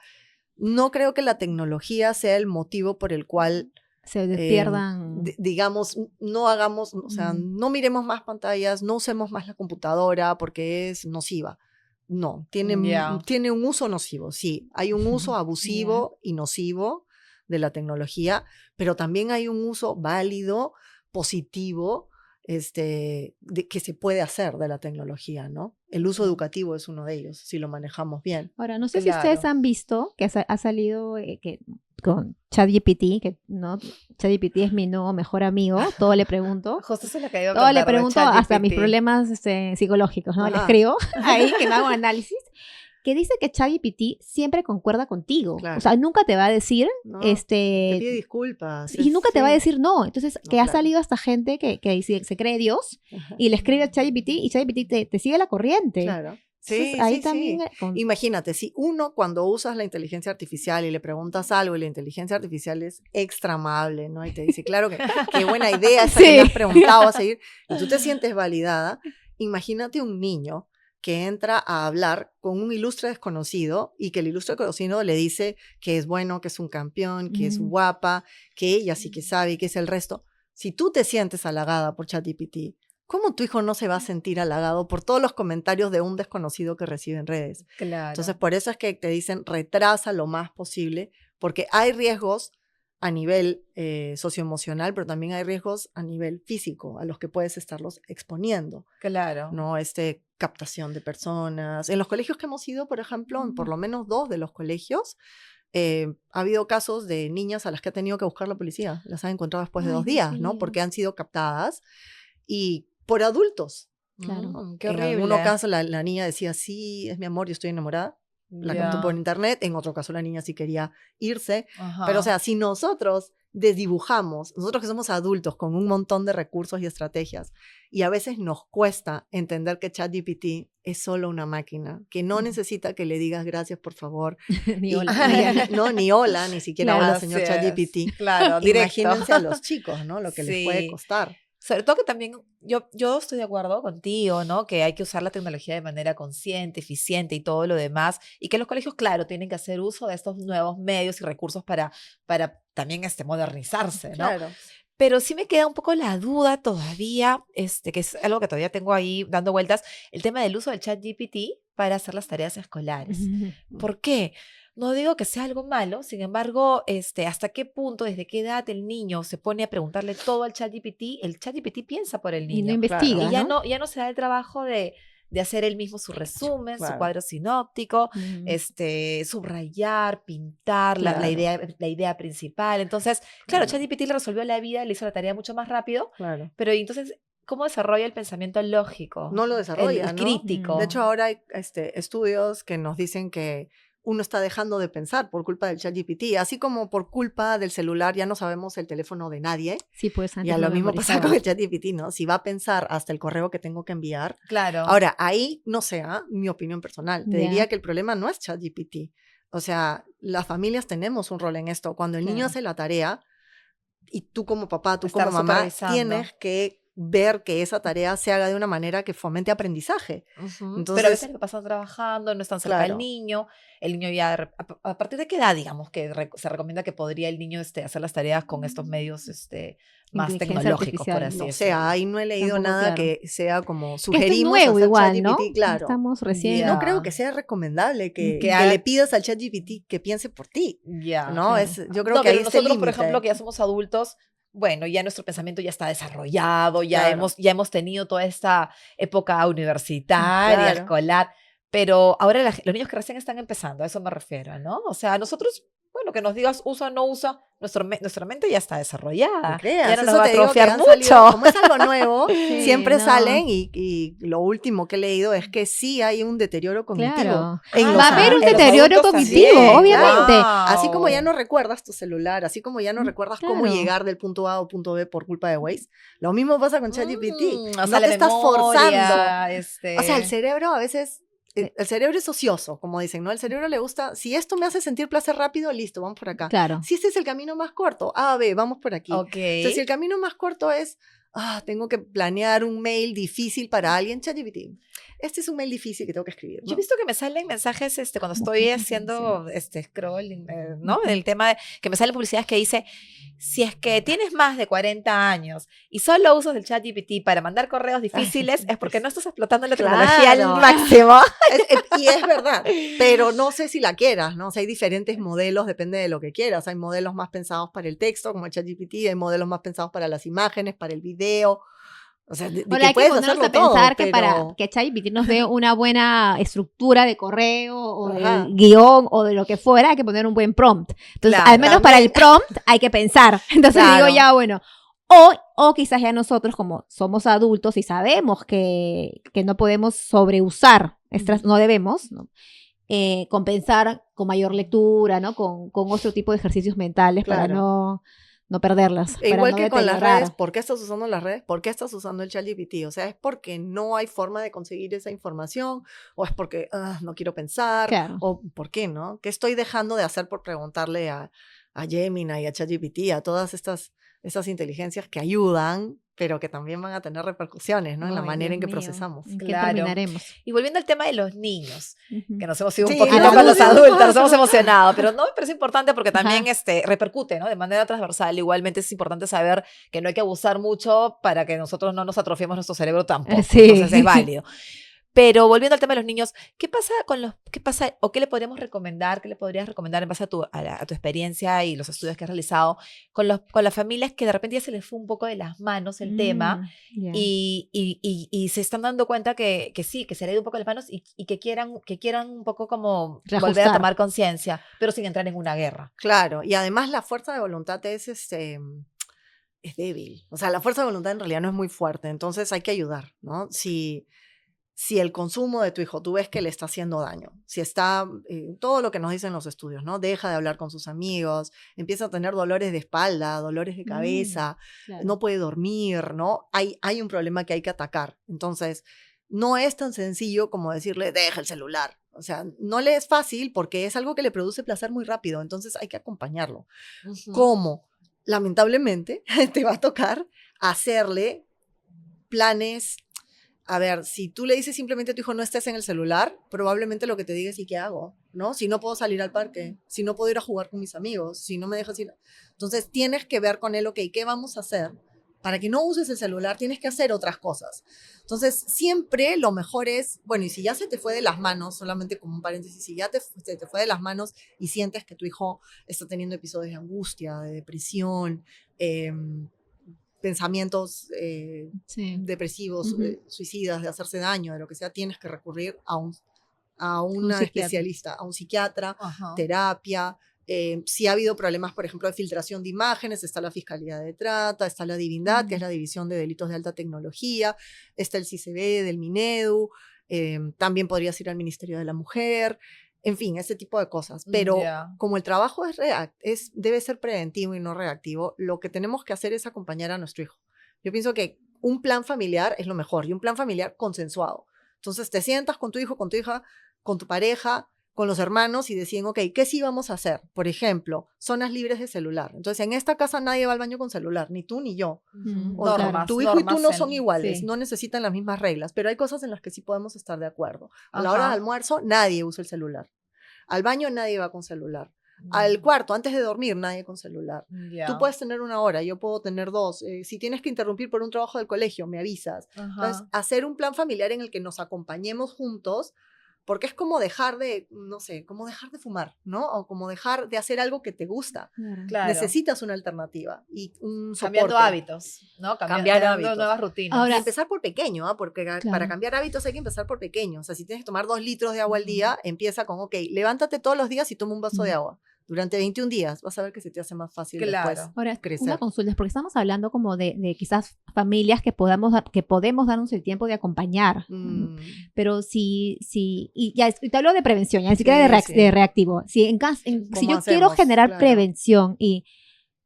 no creo que la tecnología sea el motivo por el cual Se pierdan. digamos, no hagamos, o sea, no miremos más pantallas, no usemos más la computadora porque es nociva. No, tiene un uso nocivo, sí. Hay un uso abusivo y nocivo de la tecnología, pero también hay un uso válido, positivo, que se puede hacer de la tecnología, ¿no? El uso educativo es uno de ellos, si lo manejamos bien. Ahora, no sé si ustedes han visto que ha salido que con ChatGPT, que no, ChatGPT es mi nuevo mejor amigo, todo le pregunto. Justo se le cayó. Todo le pregunto hasta mis problemas psicológicos, ¿no? Le escribo ahí que me hago análisis. Que dice que ChatGPT siempre concuerda contigo. Claro. O sea, nunca te va a decir, te pide disculpas. Y nunca te va a decir no. Entonces, que ha salido hasta gente que se cree Dios y le escribe a ChatGPT y ChatGPT te sigue la corriente. Claro. Sí, entonces, ahí también. Imagínate, si uno cuando usas la inteligencia artificial y le preguntas algo y la inteligencia artificial es extra amable, ¿no? Y te dice, claro que qué buena idea esa que me has preguntado a seguir, y tú te sientes validada, imagínate un niño que entra a hablar con un ilustre desconocido y que el ilustre desconocido le dice que es bueno, que es un campeón, que es guapa, que ella sí que sabe y que es el resto. Si tú te sientes halagada por ChatGPT, ¿cómo tu hijo no se va a sentir halagado por todos los comentarios de un desconocido que recibe en redes? Claro. Entonces, por eso es que te dicen retrasa lo más posible, porque hay riesgos a nivel socioemocional, pero también hay riesgos a nivel físico, a los que puedes estarlos exponiendo. Claro. ¿No? Captación de personas. En los colegios que hemos ido, por ejemplo, en por lo menos 2 de los colegios, ha habido casos de niñas a las que ha tenido que buscar la policía. Las han encontrado después de 2 días, ¿no? Porque han sido captadas y por adultos. Claro. Qué horrible. En algunos casos la niña decía, sí, es mi amor, yo estoy enamorada. La captó por internet. En otro caso la niña sí quería irse. Pero o sea, si nosotros desdibujamos, nosotros que somos adultos con un montón de recursos y estrategias, y a veces nos cuesta entender que ChatGPT es solo una máquina, que no necesita que le digas gracias, por favor. Ni hola. Ni hola, ni siquiera hola, señor ChatGPT. Claro, directo. Imagínense a los chicos, ¿no? Lo que les puede costar. Sobre todo que también yo estoy de acuerdo contigo, ¿no? Que hay que usar la tecnología de manera consciente, eficiente y todo lo demás. Y que los colegios, claro, tienen que hacer uso de estos nuevos medios y recursos para también modernizarse, ¿no? Claro. Pero sí me queda un poco la duda todavía, que es algo que todavía tengo ahí dando vueltas, el tema del uso del ChatGPT para hacer las tareas escolares. ¿Por qué? No digo que sea algo malo, sin embargo, ¿hasta qué punto, desde qué edad el niño se pone a preguntarle todo al ChatGPT? El ChatGPT piensa por el niño. Y no investiga, Y ya no se da el trabajo de hacer él mismo su resumen, su cuadro sinóptico, subrayar, pintar la idea principal. Entonces, claro, ChatGPT le resolvió la vida, le hizo la tarea mucho más rápido, pero entonces, ¿cómo desarrolla el pensamiento lógico? No lo desarrolla, el ¿no? crítico. De hecho, ahora hay estudios que nos dicen que uno está dejando de pensar por culpa del ChatGPT, así como por culpa del celular ya no sabemos el teléfono de nadie. Sí, pues y a lo mismo pasa con el ChatGPT, ¿no? Si va a pensar hasta el correo que tengo que enviar. Claro. Ahora, ahí, no sé, mi opinión personal, te diría que el problema no es ChatGPT. O sea, las familias tenemos un rol en esto. Cuando el niño hace la tarea y tú como papá, tú como mamá, tienes que ver que esa tarea se haga de una manera que fomente aprendizaje. Entonces, pero a veces lo pasan trabajando, no están cerca del niño, el niño ya, ¿a partir de qué edad, digamos, que se recomienda que podría el niño hacer las tareas con estos medios más tecnológicos, por así decirlo? O sea, ahí no he leído nada que sea como que sugerimos es nuevo hacer igual, ChatGPT, ¿no? claro. Estamos recién. No creo que sea recomendable que le pidas al ChatGPT que piense por ti. ¿No? Yo creo que ahí está el nosotros, por límite. ejemplo, que ya somos adultos, bueno, ya nuestro pensamiento ya está desarrollado, ya hemos tenido toda esta época universitaria, escolar, pero ahora los niños que recién están empezando, a eso me refiero, ¿no? O sea, nosotros, bueno, que nos digas usa o no usa, nuestra mente ya está desarrollada. Ya no nos va a atrofiar mucho. Salido, como es algo nuevo, siempre salen y lo último que he leído es que sí hay un deterioro cognitivo. Claro. Va a haber un deterioro cognitivo, también, obviamente. Así como ya no recuerdas tu celular, así como ya no recuerdas cómo llegar del punto A al punto B por culpa de Waze, lo mismo pasa con ChatGPT. No te estás forzando. O sea, el cerebro a veces... El cerebro es ocioso, como dicen, ¿no? El cerebro le gusta, si esto me hace sentir placer rápido, listo, vamos por acá. Claro. Si este es el camino más corto, A, B, vamos por aquí. Okay. Entonces, si el camino más corto es tengo que planear un mail difícil para alguien, ChatGPT. Este es un mail difícil que tengo que escribir, ¿no? Yo he visto que me salen mensajes cuando estoy haciendo scrolling, ¿no? El tema de que me salen publicidades que dice, si es que tienes más de 40 años y solo usas el ChatGPT para mandar correos difíciles, es porque no estás explotando la tecnología al máximo. Y es verdad, pero no sé si la quieras, ¿no? O sea, hay diferentes modelos, depende de lo que quieras. Hay modelos más pensados para el texto, como el ChatGPT, hay modelos más pensados para las imágenes, para el video. O sea, Ahora hay que ponernos a pensar que para que ChatGPT nos dé una buena estructura de correo o de guión o de lo que fuera, hay que poner un buen prompt. Entonces, al menos para el prompt hay que pensar. Entonces digo ya, bueno, o quizás ya nosotros como somos adultos y sabemos que no podemos sobreusar, no debemos, ¿no? Compensar con mayor lectura, ¿no? Con otro tipo de ejercicios mentales para no perderlas. Igual que con las redes, ¿por qué estás usando las redes? ¿Por qué estás usando el ChatGPT? O sea, ¿es porque no hay forma de conseguir esa información? ¿O es porque no quiero pensar? ¿O por qué, no? ¿Qué estoy dejando de hacer por preguntarle a Gemini y a ChatGPT, a todas estas inteligencias que ayudan, pero que también van a tener repercusiones, ¿no? En la manera en que procesamos. ¿En qué terminaremos? Y volviendo al tema de los niños, que nos hemos ido un poquito con los adultos, nos hemos emocionado, pero no me parece importante porque también repercute, ¿no? De manera transversal. Igualmente es importante saber que no hay que abusar mucho para que nosotros no nos atrofiemos nuestro cerebro tampoco. Sí. Entonces es válido. Pero volviendo al tema de los niños, ¿qué pasa o qué le podríamos recomendar, qué le podrías recomendar en base a tu experiencia y los estudios que has realizado con las familias que de repente ya se les fue un poco de las manos el tema y se están dando cuenta que sí, que se le ha ido un poco de las manos y que quieran un poco como volver a tomar conciencia, pero sin entrar en una guerra? Claro, y además la fuerza de voluntad es débil. O sea, la fuerza de voluntad en realidad no es muy fuerte, entonces hay que ayudar, ¿no? Si el consumo de tu hijo, tú ves que le está haciendo daño, si está, todo lo que nos dicen los estudios, ¿no? Deja de hablar con sus amigos, empieza a tener dolores de espalda, dolores de cabeza, no puede dormir, ¿no? Hay un problema que hay que atacar. Entonces, no es tan sencillo como decirle, deja el celular. O sea, no le es fácil porque es algo que le produce placer muy rápido, entonces hay que acompañarlo. ¿Cómo? Lamentablemente, te va a tocar hacerle planes. A ver, si tú le dices simplemente a tu hijo no estés en el celular, probablemente lo que te diga es ¿y qué hago? ¿No? Si no puedo salir al parque, si no puedo ir a jugar con mis amigos, si no me dejas ir. Entonces tienes que ver con él, ok, ¿qué vamos a hacer? Para que no uses el celular tienes que hacer otras cosas. Entonces siempre lo mejor es, bueno, y si ya se te fue de las manos, solamente como un paréntesis, si ya se te fue de las manos y sientes que tu hijo está teniendo episodios de angustia, de depresión, pensamientos depresivos, suicidas, de hacerse daño, de lo que sea, tienes que recurrir a una especialista, a un psiquiatra, terapia. Si ha habido problemas, por ejemplo, de filtración de imágenes, está la Fiscalía de Trata, está la Divindad, que es la División de Delitos de Alta Tecnología, está el CICB del Minedu, también podrías ir al Ministerio de la Mujer. En fin, ese tipo de cosas. Pero como el trabajo debe ser preventivo y no reactivo, lo que tenemos que hacer es acompañar a nuestro hijo. Yo pienso que un plan familiar es lo mejor y un plan familiar consensuado. Entonces te sientas con tu hijo, con tu hija, con tu pareja, con los hermanos y deciden, ok, ¿qué sí vamos a hacer? Por ejemplo, zonas libres de celular. Entonces, en esta casa nadie va al baño con celular, ni tú ni yo. Tu hijo y tú no son iguales, no necesitan las mismas reglas, pero hay cosas en las que sí podemos estar de acuerdo. A la hora de almuerzo, nadie usa el celular. Al baño, nadie va con celular. Al cuarto, antes de dormir, nadie con celular. Tú puedes tener 1 hora, yo puedo tener 2. Si tienes que interrumpir por un trabajo del colegio, me avisas. Entonces, hacer un plan familiar en el que nos acompañemos juntos, porque es como dejar de, no sé, como dejar de fumar, ¿no? O como dejar de hacer algo que te gusta. Claro. Necesitas una alternativa y un soporte. Cambiando hábitos, ¿no? Cambiando hábitos. Nuevas rutinas. Ahora, y empezar por pequeño, ¿eh? Porque para cambiar hábitos hay que empezar por pequeño. O sea, si tienes que tomar 2 litros de agua al día, empieza con, ok, levántate todos los días y toma un vaso de agua. Durante 21 días vas a ver que se te hace más fácil después crecer. Una consulta, porque estamos hablando como de quizás familias que podemos darnos el tiempo de acompañar. Pero y te hablo de prevención, ya ni siquiera de reactivo. Si yo quiero generar prevención y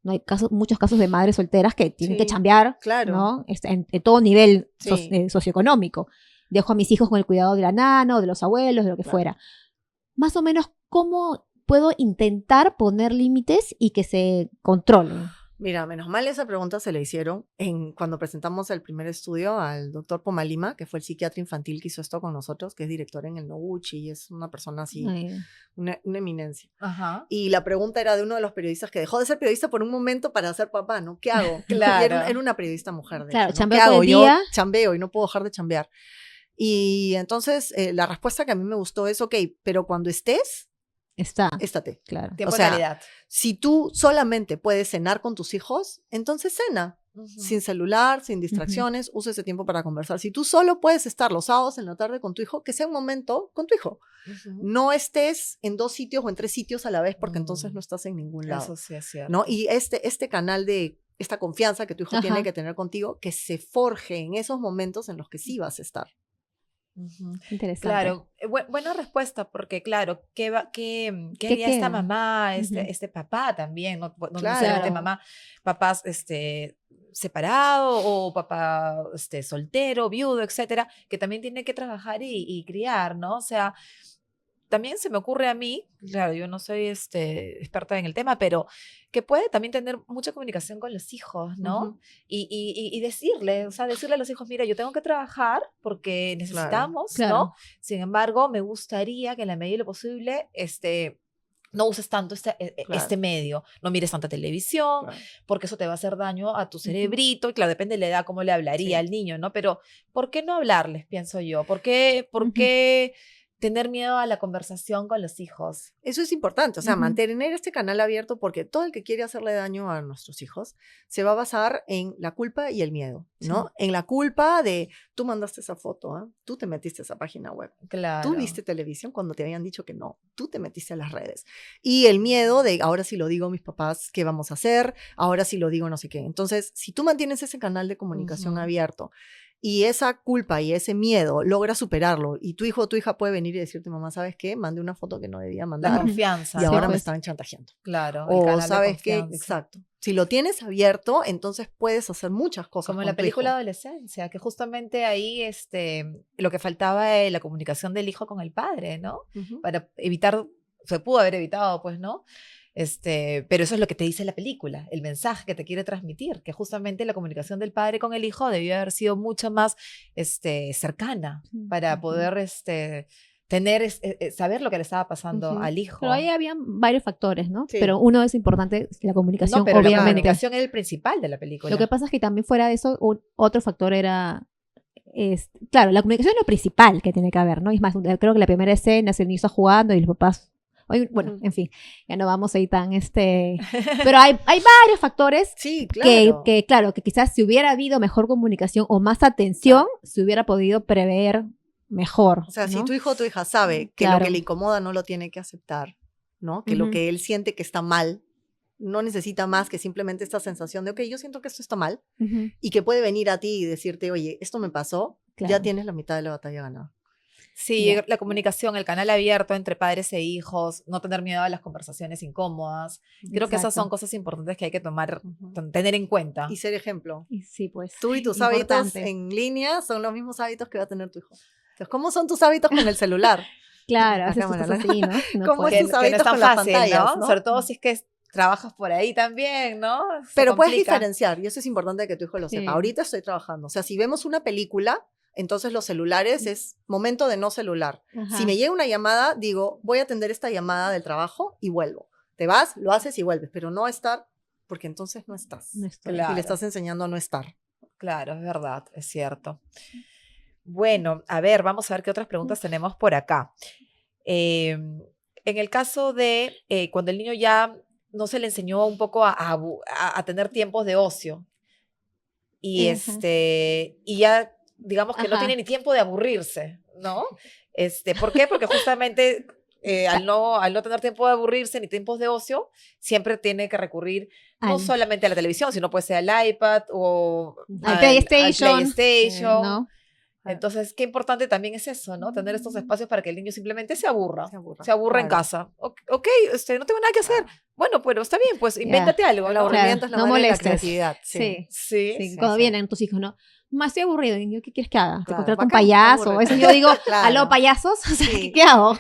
no hay muchos casos de madres solteras que tienen que chambear, ¿no? En todo nivel socioeconómico. Dejo a mis hijos con el cuidado de la nana o de los abuelos, de lo que fuera. Más o menos, ¿cómo puedo intentar poner límites y que se controlen? Mira, menos mal esa pregunta se la hicieron cuando presentamos el primer estudio al doctor Pomalima, que fue el psiquiatra infantil que hizo esto con nosotros, que es director en el Noguchi y es una persona así, Ay, una eminencia. Ajá. Y la pregunta era de uno de los periodistas que dejó de ser periodista por un momento para ser papá, ¿no? ¿Qué hago? Claro. Y era una periodista mujer, de Claro, hecho, ¿no? chambeo ¿Qué todo hago? el Yo día. chambeo y no puedo dejar de chambear. Y entonces la respuesta que a mí me gustó es, ok, pero cuando estate. Claro. Tiempo O sea, de calidad. Si tú solamente puedes cenar con tus hijos, entonces cena. Ujú. Sin celular, sin distracciones, usa ese tiempo para conversar. Si tú solo puedes estar los sábados en la tarde con tu hijo, que sea un momento con tu hijo. Ujú. No estés en 2 sitios o en 3 sitios a la vez porque entonces no estás en ningún lado. Eso sí es cierto. ¿No? Y este canal de esta confianza que tu hijo tiene Ajá. que tener contigo, que se forje en esos momentos en los que sí vas a estar. Ujú. Interesante. Claro, buena respuesta, porque claro, ¿qué ¿Qué haría esta queda? mamá, Ujú. este papá también? No Claro. necesariamente mamá, papás separado o papá soltero, viudo, etcétera, que también tiene que trabajar y criar, ¿no? O sea, también se me ocurre a mí, claro, yo no soy experta en el tema, pero que puede también tener mucha comunicación con los hijos, ¿no? Ujú. Y decirle, o sea, decirle a los hijos, mira, yo tengo que trabajar porque necesitamos, Claro. ¿no? Sin embargo, me gustaría que en la medida de lo posible, no uses tanto Claro. este medio, no mires tanta televisión, Claro. porque eso te va a hacer daño a tu cerebrito, y claro, depende de la edad, cómo le hablaría Sí. al niño, ¿no? Pero, ¿por qué no hablarles, pienso yo? ¿Por qué Ujú. tener miedo a la conversación con los hijos? Eso es importante, o sea, Ujú. mantener este canal abierto porque todo el que quiere hacerle daño a nuestros hijos se va a basar en la culpa y el miedo, ¿no? En la culpa de tú mandaste esa foto, ¿ah? Tú te metiste a esa página web, Claro. tú viste televisión cuando te habían dicho que no, tú te metiste a las redes. Y el miedo de ahora si lo digo a mis papás, ¿qué vamos a hacer? Ahora si lo digo no sé qué. Entonces, si tú mantienes ese canal de comunicación Ujú. abierto, y esa culpa y ese miedo logras superarlo y tu hijo o tu hija puede venir y decirte, mamá, ¿sabes qué? Mandé una foto que no debía La mandar confianza. y ahora me pues. están chantajeando. Claro, el O canal de ¿sabes qué? confianza. Exacto. Si lo tienes abierto, entonces puedes hacer muchas cosas Como en con la tu película hijo. Adolescencia, que justamente ahí lo que faltaba es la comunicación del hijo con el padre, ¿no? Ujú. Para evitar, se pudo haber evitado, pues, ¿no? Pero eso es lo que te dice la película, el mensaje que te quiere transmitir, que justamente la comunicación del padre con el hijo debió haber sido mucho más cercana para Ujú. poder saber lo que le estaba pasando Ujú. al hijo. Pero ahí habían varios factores, ¿no? Sí. Pero uno es importante, la comunicación, No, pero la obviamente. comunicación es el principal de la película. Lo que pasa es que también fuera de eso, otro factor era, claro, la comunicación es lo principal que tiene que haber, ¿no? Y es más, creo que la primera escena es el niño está jugando y los papás, bueno, Ujú. en fin, ya no vamos ahí tan, pero hay varios factores Sí, claro. que, claro, que quizás si hubiera habido mejor comunicación o más atención, se hubiera podido prever mejor, O sea, si ¿no? tu hijo o tu hija sabe que Claro. lo que le incomoda no lo tiene que aceptar, ¿no? Que lo Ujú. que él siente que está mal, no necesita más que simplemente esta sensación de, ok, yo siento que esto está mal, Ujú, y que puede venir a ti y decirte, oye, esto me pasó, ya claro. tienes la mitad de la batalla ganada. Sí, Ya. la comunicación, el canal abierto entre padres e hijos, no tener miedo a las conversaciones incómodas. Creo que esas son Exacto. cosas importantes que hay que Ujú. tener en cuenta. Y ser ejemplo. Y sí, pues. Tú y tus hábitos importante. en línea son los mismos hábitos que va a tener tu hijo. Entonces, ¿cómo son tus hábitos con el celular? Claro, La haces tus cámara, cosas ¿no? así, ¿no? No ¿Cómo puedes. es tus Que no hábitos es tan con las fácil, pantallas, ¿no? Sobre todo si es que trabajas por ahí también, ¿no? Se Pero puedes complica. diferenciar, y eso es importante que tu hijo lo Sí. sepa. Ahorita estoy trabajando. O sea, si vemos una película, entonces los celulares es momento de no celular. Ajá. Si me llega una llamada, digo, voy a atender esta llamada del trabajo y vuelvo. Te vas, lo haces y vuelves, pero no estar, porque entonces no estás. No estoy. Claro. Y le estás enseñando a no estar. Claro, es verdad, es cierto. Bueno, a ver, vamos a ver qué otras preguntas tenemos por acá. En el caso de cuando el niño ya no se le enseñó un poco a tener tiempos de ocio y, Ajá. y ya digamos que no Ajá. tiene ni tiempo de aburrirse, ¿no? ¿Por qué? Porque justamente al no tener tiempo de aburrirse ni tiempos de ocio, siempre tiene que recurrir no Al- solamente a la televisión, sino puede ser al iPad o Al PlayStation, PlayStation. ¿no? Entonces, qué importante también es eso, ¿no? Tener estos espacios para que el niño simplemente se aburra. Se aburra, En claro. casa. Ok, no tengo nada que hacer. Bueno, pero está bien, pues Ya. invéntate algo, El ¿no? aburrimiento es la no madre de la molestes. creatividad. Sí. Sí. Sí, sí, cuando sí. vienen tus hijos, ¿no? Más estoy aburrido. Y yo, ¿qué quieres que haga? ¿Te Claro, encontrar con bacán, payaso? abúrrete. Eso yo digo, Claro. ¿aló, payasos? O sea, Sí. ¿qué hago?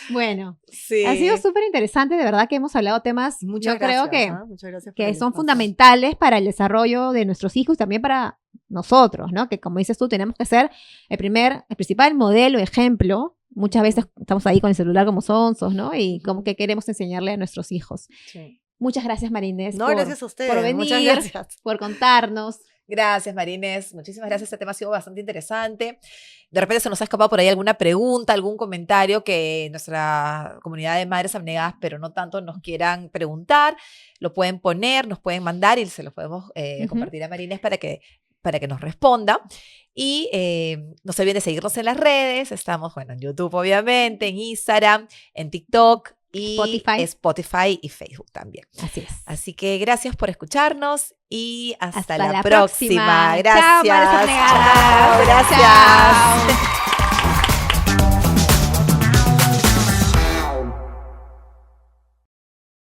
Bueno, Sí. ha sido súper interesante, de verdad que hemos hablado temas, Muchas yo creo gracias, ¿ah? Muchas gracias por que el son espacio. fundamentales para el desarrollo de nuestros hijos y también para nosotros, ¿no? Que como dices tú, tenemos que ser el principal modelo, ejemplo. Muchas veces estamos ahí con el celular como sonsos, ¿no? Y como que queremos enseñarle a nuestros hijos. Sí. Muchas gracias, María Inés, No, por, gracias a ustedes. por venir, Muchas gracias. por contarnos. Gracias, Marines. Muchísimas gracias. Este tema ha sido bastante interesante. De repente se nos ha escapado por ahí alguna pregunta, algún comentario que nuestra comunidad de madres abnegadas, pero no tanto, nos quieran preguntar. Lo pueden poner, nos pueden mandar y se los podemos compartir a Marines para que nos responda. Y no se olviden de seguirnos en las redes. Estamos, bueno, en YouTube, obviamente, en Instagram, en TikTok y Spotify y Facebook también. Así es. Así que gracias por escucharnos y hasta la próxima. próxima. Gracias. Chao, madres abnegadas. Chao, gracias. Chao.